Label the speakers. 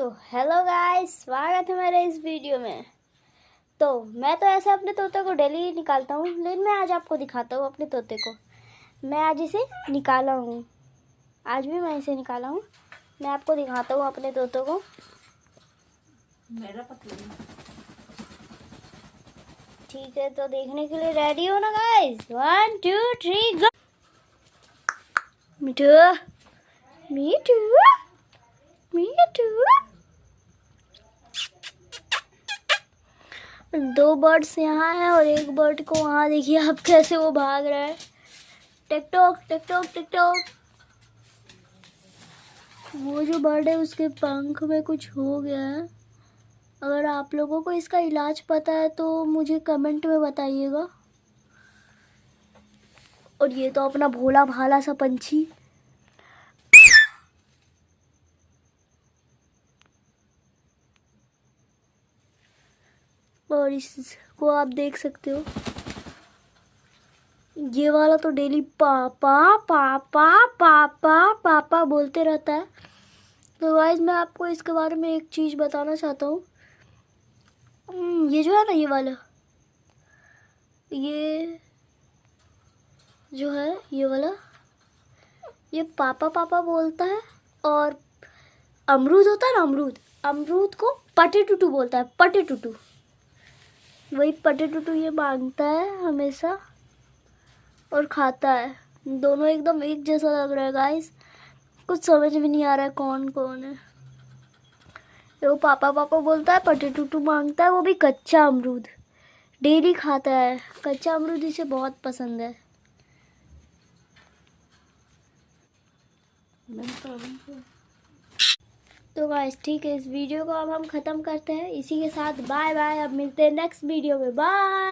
Speaker 1: तो hello guys, स्वागत है मेरे इस वीडियो में। तो मैं तो ऐसे अपने तोते को डेली निकालता हूँ, लेकिन मैं आज आपको दिखाता हूँ अपने तोते को। मैं आज इसे निकाला हूँ, आज भी मैं इसे निकाला हूँ। मैं आपको दिखाता हूँ अपने तोते को।
Speaker 2: मेरा पता
Speaker 1: ठीक है, तो देखने के लिए रेडी हो ना गाइस? 1 2 3 गो। मीठू मीठू मीठू। 2 बर्ड्स यहाँ हैं और एक बर्ड को वहाँ देखिए आप कैसे वो भाग रहा है। TikTok TikTok TikTok. वो जो बर्ड है उसके पंख में कुछ हो गया है। अगर आप लोगों को इसका इलाज पता है तो मुझे कमेंट में बताइएगा। और ये तो अपना भोला भाला सा पंछी। और इसको आप देख सकते हो, ये वाला तो डेली पापा पापा पापा पापा बोलते रहता है। तो गाइस मैं आपको इसके बारे में एक चीज़ बताना चाहता हूँ। ये जो है ना, ये वाला, ये जो है ये वाला, ये पापा पापा बोलता है। और अमरूद होता है ना, अमरूद, अमरूद को पटे टूटू बोलता है, पटे टूटू। वही पटे टूटू ये मांगता है हमेशा और खाता है। दोनों एकदम एक जैसा लग रहा है गाइस, कुछ समझ में नहीं आ रहा है कौन कौन है। वो पापा पापा बोलता है, पटे टूटू मांगता है, वो भी कच्चा अमरूद डेली खाता है। कच्चा अमरूद इसे बहुत पसंद है। तो गाइस ठीक है, इस वीडियो को अब हम ख़त्म करते हैं। इसी के साथ बाय बाय। अब मिलते हैं नेक्स्ट वीडियो में। बाय।